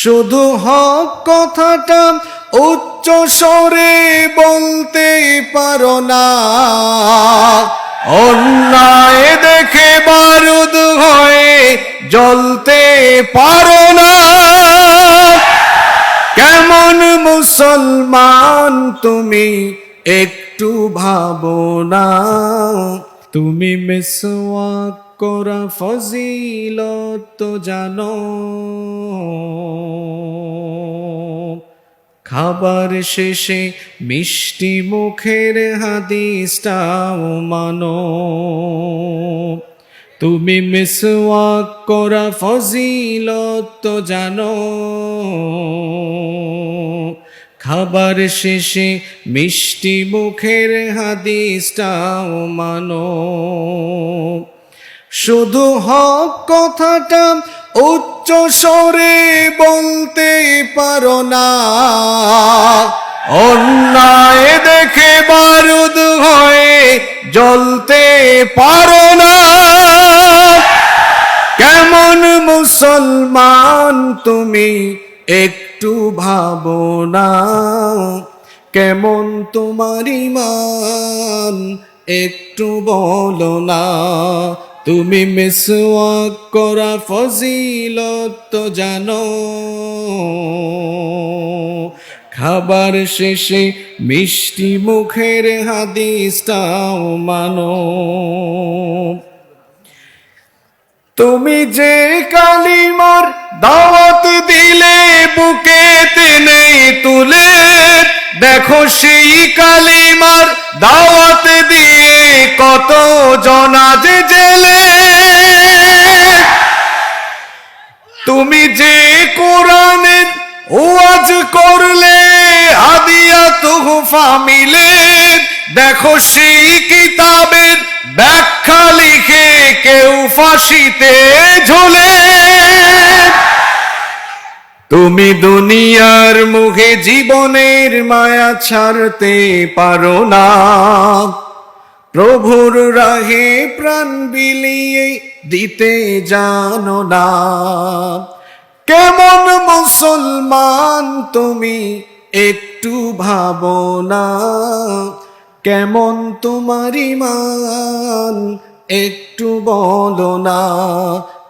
শুধু হক কথাটা উচ্চ স্বরে বলতে পারো না, অন্যায় দেখে বারুদ হয়ে জ্বলতে পারো না। কেমন মুসলমান তুমি একটু ভাবো না, তুমি মিসওয়াক করা ফজিলত তো জানো, খাবার শেষে মিষ্টি মুখের হাদিসটাও মানো। তুমি মিসওয়াক করা ফজিলত তো জানো, খাবার শেষে মিষ্টি মুখের হাদিসটাও মানো। শুধু হক কথাটা উচ্চ স্বরে বলতে পারো না, অন্যায় দেখে বারুদ হয়ে জ্বলতে পারো না। কেমন মুসলমান তুমি একটু ভাবো না, কেমন তোমার ঈমান একটু বলো না। তুমি মিসওয়াক করা ফজিলত তো জানো, খাবার শেষে মিষ্টি মুখের হাদিসটাও মানো। তুমি যে কালিমার দাওয়াত দিলে বুকেতে নেই তুলে, দেখো সেই কালিমার দাওয়াত দিয়ে কত জনাজ জেলে। তুমি যে কোরআনের ওয়াজ করলে হাদিয়া তুহফা মিলে, দেখো সেই কিতাবের ব্যাখ্যা লিখে কেউ ফাঁসিতে ঝোলে। তুমি দুনিয়ার মুখে জীবনের মায়া ছাড়তে পারো না, প্রভুর রাহে প্রাণ বিলিয়ে দিতে জানো না। কেমন মুসলমান তুমি একটু ভাবো না, কেমন তোমার ঈমান একটু বলো না।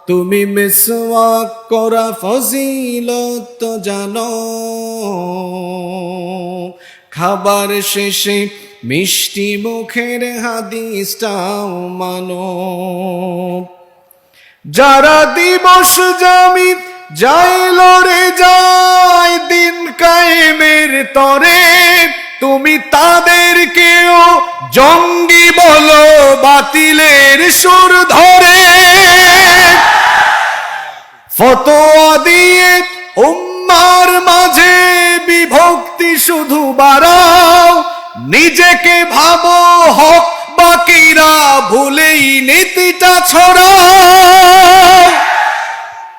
তুমি মিসওয়াক করা ফজিলত তো জানো, খাবার শেষে মিষ্টি মুখের হাদিসটাও মানো। যারা দিবস জামিন যায় লড়ে যায় দিন কায়েমের তরে, তুমি তাদেরকেও জঙ্গি বলো বাতিলের সুর ধরে। ফতোয়া দিয়ে উম্মার মাঝে বিভক্তি শুধু বাড়াও, নিজেকে ভাবো হক বাকিরা ভুলেই নীতিটা ছড়াও।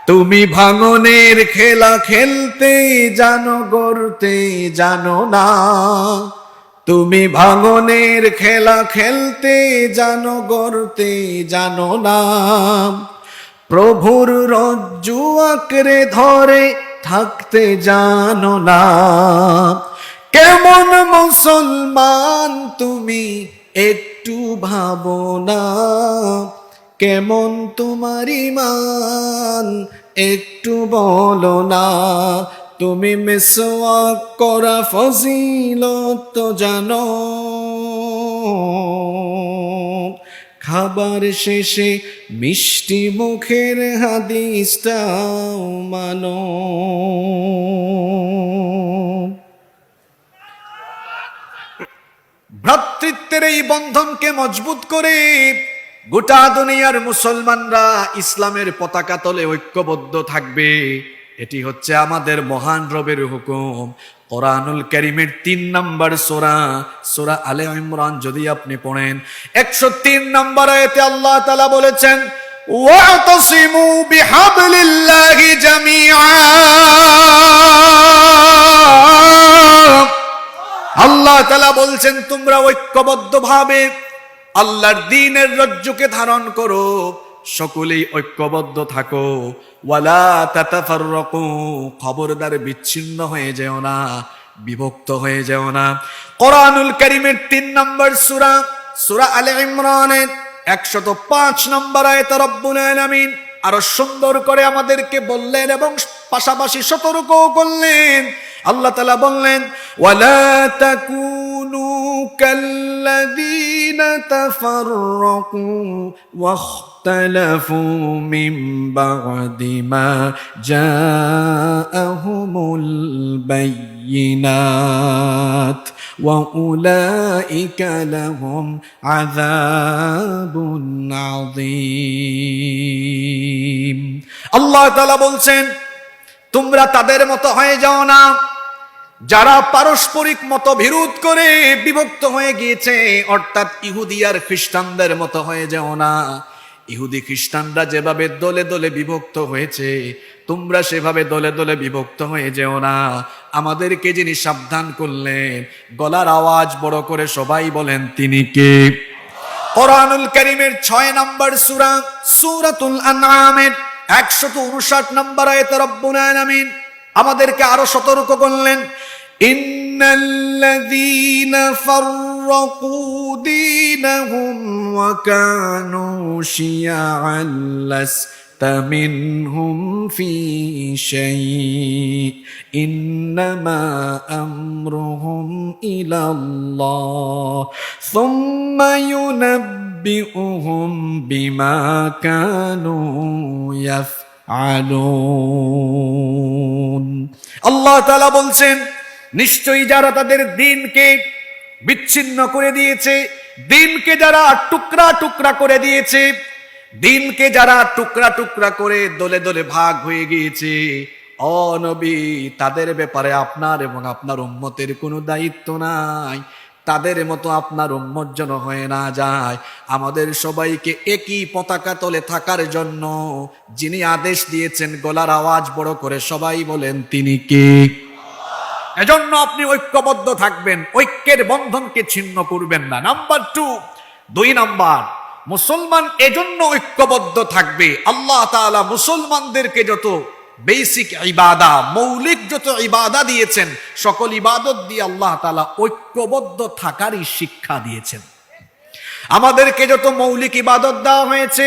তুমি ভাঙনের খেলা খেলতে জানো, গড়তে জানো না। তুমি ভাঙনের খেলা খেলতে জানো, গড়তে জানো না। প্রভুর রজ্জু আঁকড়ে ধরে থাকতে জানো না। কেমন মুসলমান তুমি একটু ভাবো না, কেমন তোমার ঈমান একটু বলো না। তুমি মিসওয়াক করা ফজিলত তো জানো, খাবার শেষে মিষ্টি মুখের হাদিসটাও মানো। ভ্রাতৃত্বের এই বন্ধনকে মজবুত করে গোটা দুনিয়ার মুসলমানরা ইসলামের পতাকা তলে ঐক্যবদ্ধ থাকবে, এটি হচ্ছে আমাদের মহান রবের হুকুম। কোরআনুল কারীমের ৩ নম্বর সূরা, সূরা আলে ইমরান যদি আপনি পড়েন ১০৩ নম্বর আয়াতে আল্লাহ তাআলা বলেছেন, ওয়াতাসিমু বিহাবলিল্লাহি জামিআ। আল্লাহ তাআলা বলছেন তোমরা ঐক্যবদ্ধভাবে আল্লাহর দ্বীনের রজ্জুকে ধারণ করো, সকলেই ঐক্যবদ্ধ থাকো, ওয়ালা তাতাফাররাকু, খবরদার বিচ্ছিন্ন হয়ে যেও না, বিভক্ত হয়ে যেও না। কোরআনুল কারীমের 3 নম্বর সূরা, সূরা আলে ইমরানের 105 নম্বর আয়াতে রব্বুল আলামিন আরো সুন্দর করে আমাদেরকে বললেন এবং পাশাপাশি সতর্ক করলেন। আল্লাহ তাআলা বললেন, ওয়ালা তাকুনু কাল্লাযীনা তাফাররাকু ওয়াখতালাফু মিন বা'দি মা জাআহুমুল বায়্যিনাত ওয়া উলাইকা লাহুম আযাবুন আযীম। আল্লাহ তাআলা বলছেন, তোমরা তাদের মতো হয়ে যাও না যারা পারস্পরিক মতবিরোধ করে বিভক্ত হয়ে গিয়েছে, অর্থাৎ ইহুদি আর খ্রিস্টানদের মতো হয়ে যাও না। ইহুদি খ্রিস্টানরা যেভাবে দলে দলে বিভক্ত হয়েছে, তোমরা সেভাবে দলে দলে বিভক্ত হয়ে যেও না। আমাদেরকে যিনি সাবধান করলেন, গলার আওয়াজ বড় করে সবাই বলেন, তিনি কে? কোরআনুল কারীমের 6 নম্বর সূরা, সূরাতুল আনআমের 159 নম্বর আয়াতে রব্বুল আলামিন আমাদেরকে আরো সতর্ক করলেন, ইন্নাল্লাযীনা ফাররাকু দীনাহুম ওয়া কানু শিয়াআন লাস্তা মিনহুম ফি শাই'ইন ইন্নামা আমরুহুম ইলাল্লাহ সুম্মা ইউনাব্বিউহুম বিমা কানু ইয়াফআলুন। আল্লাহ তাআলা বলছেন, নিশ্চয়ই যারা তাদের দ্বীনকে বিচ্ছিন্ন করে দিয়েছে, দ্বীনকে যারা টুকরা টুকরা করে দিয়েছে, দ্বীনকে যারা টুকরা টুকরা করে দলে দলে ভাগ হয়ে গিয়েছে, ও নবী, তাদের ব্যাপারে আপনার এবং আপনার উম্মতের কোনো দায়িত্ব নাই। তাদের মতো আপনার উম্মত যেন হয়ে না যায়। আমাদের সবাইকে একই পতাকা তলে থাকার জন্য যিনি আদেশ দিয়েছেন, গলার আওয়াজ বড় করে সবাই বলেন, তিনি কে? এজন্য আপনি ঐক্যবদ্ধ থাকবেন, ঐক্যের বন্ধনকে ছিন্ন করবেন না। নাম্বার 2 নাম্বার, মুসলমান এজন্য ঐক্যবদ্ধ থাকবে, আল্লাহ তাআলা মুসলমানদেরকে যত বেসিক ইবাদা, মৌলিক যত ইবাদা দিয়েছেন, সকল ইবাদত দিয়ে আল্লাহ তাআলা ঐক্যবদ্ধ থাকারই শিক্ষা দিয়েছেন। আমাদেরকে যত মৌলিক ইবাদত দেওয়া হয়েছে,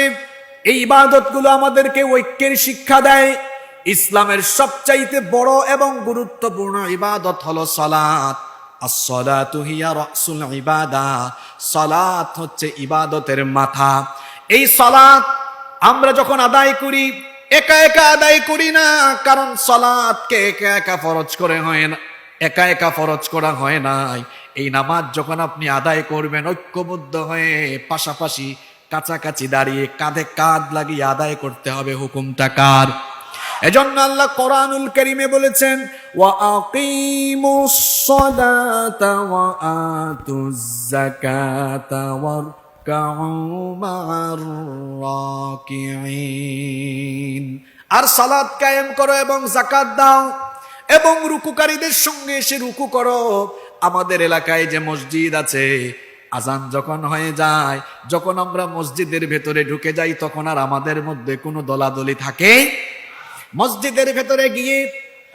এই ইবাদতগুলো আমাদেরকে ঐক্যের শিক্ষা দেয়। ইসলামের সবচাইতে বড় এবং গুরুত্বপূর্ণ ইবাদত হলো সালাত। আস-সালাতু হিয়া রাসুল ইবাদা, সালাত হচ্ছে ইবাদতের মাথা। এই সালাত আমরা যখন আদায় করি, একা একা আদায় করি না, কারণ সালাতকে একা একা ফরজ করে হয় না, একা একা ফরজ করা হয় নাই। এই নামাজ যখন আপনি আদায় করবেন, ঐক্যবদ্ধ হয়ে পাশাপাশি কাছাকাছি দাঁড়িয়ে কাঁধে কাঁধ লাগিয়ে আদায় করতে হবে। হুকুমটা কার? এজন্য আল্লাহ কোরআনুল কারীমে বলেছেন, ওয়া আকিমুস সালাতা ওয়া আতুজ যাকাতা ওয়ারকাউ মা'আর রাকিঈন। আর সালাত কায়েম করো এবং যাকাত দাও এবং রুকুকারীদের সঙ্গে এসে রুকু করো। আমাদের এলাকায় যে মসজিদ আছে, আজান যখন হয়ে যায়, যখন আমরা মসজিদের ভেতরে ঢুকে যাই, তখন আর আমাদের মধ্যে কোনো দলাদলি থাকে? মসজিদের ভেতরে গিয়ে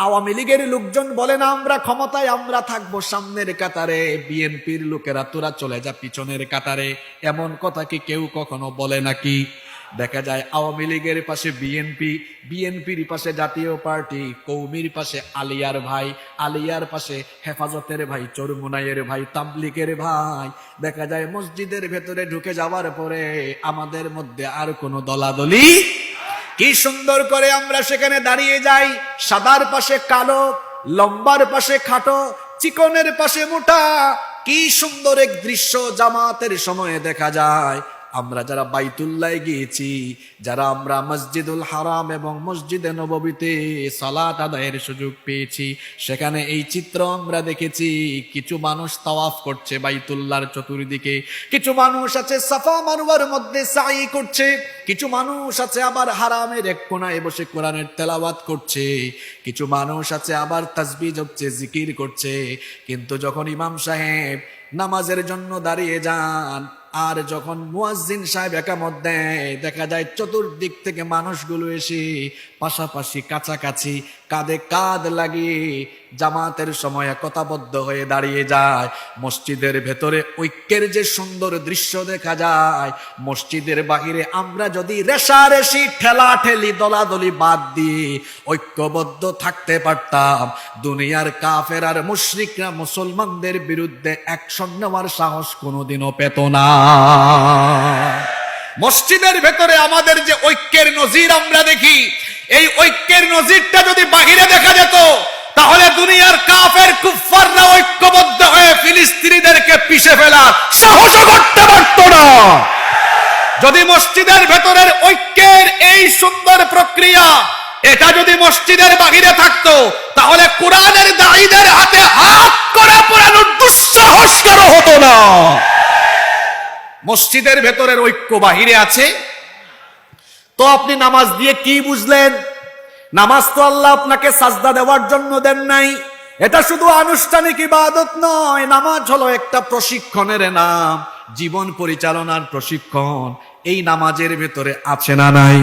আওয়ামী লীগের লোকজন বলে না, আমরা ক্ষমতায়, আমরা থাকবো সামনের কাতারে, বিএনপির লোকেরা তোরা চলে যা পিছনের কাতারে। এমন কথা কি কেউ কখনো বলে নাকি? দেখা যায় আওয়ামী লীগের পাশে বিএনপি, বিএনপির পাশে জাতীয় পার্টি, কৌমির পাশে আলিয়ার ভাই, আলিয়ার পাশে হেফাজতের ভাই, চরমুনাইয়ের ভাই, তাবলিগের ভাই। দেখা যায় মসজিদের ভেতরে ঢুকে যাওয়ার পরে আমাদের মধ্যে আর কোনো দলাদলি। কি সুন্দর করে আমরা সেখানে দাঁড়িয়ে যাই, সাদার পাশে কালো, লম্বার পাশে খাটো, চিকনের পাশে মোটা। কি সুন্দর এক দৃশ্য জামাতের সময়ে দেখা যায়। আমরা যারা বাইতুল্লাহ গিয়েছি, যারা আমরা মসজিদুল হারাম এবং মসজিদে নববীতে সালাত আদায়ের সুযোগ পেয়েছি, সেখানে এই চিত্র আমরা দেখেছি। কিছু মানুষ তাওয়াফ করছে বাইতুল্লাহর চতুর্দিকে, কিছু মানুষ আছে সাফা মারওয়ার মধ্যে সাই করছে, কিছু মানুষ আছে আবার হারামের এক কোণায় বসে কোরআনের তেলাওয়াত করছে, কিছু মানুষ আছে আবার তাসবিহ জপছে, জিকির করছে। কিন্তু যখন ইমাম সাহেব নামাজের জন্য দাঁড়িয়ে যান, আর যখন মুয়াজ্জিন সাহেব একামত দেয়, দেখা যায় চতুর্দিক থেকে মানুষগুলো এসে পাশাপাশি কাছাকাছি কাঁধে কাঁধ লাগিয়ে জামাতের সময় একতাবদ্ধ হয়ে দাঁড়িয়ে যায়। মসজিদের ভেতরে ঐক্যের যে সুন্দর দৃশ্য দেখা যায়, মসজিদের বাহিরে আমরা যদি রেশারেশি ঠেলাঠেলি দলাদলি বাদ দিয়ে ঐক্যবদ্ধ থাকতে পারতাম, দুনিয়ার কাফের আর মুশরিকরা মুসলমানদের বিরুদ্ধে অ্যাকশন নেওয়ার সাহস কোনোদিনও পেত না। মসজিদের ভেতরে আমাদের যে ঐক্যের নজির আমরা দেখি, এই ঐক্যের নজিরটা যদি বাহিরে দেখা যেত, তাহলে দুনিয়ার কাফের কুফফাররা ঐক্যবদ্ধ হয়ে ফিলিস্তিনিদেরকে পিষে ফেলার সাহসও করতে পারত না। যদি মসজিদের ভেতরের ঐক্যের এই সুন্দর প্রক্রিয়া এটা যদি মসজিদের বাহিরে থাকতো, তাহলে কোরআনের দাঈদের হাতে হাত করে পড়ানোর দুঃসাহস কারো হতো না। মসজিদের ভেতরের ঐক্য বাহিরে আছে, তো আপনি নামাজ দিয়ে কি বুঝলেন? নামাজ তো আল্লাহ আপনাকে সাজদা দেওয়ার জন্য দেন নাই। এটা শুধু আনুষ্ঠানিক ইবাদত নয়, নামাজ হলো একটা প্রশিক্ষণের নাম, জীবন পরিচালনার প্রশিক্ষণ। এই নামাজের ভেতরে আছে না নাই?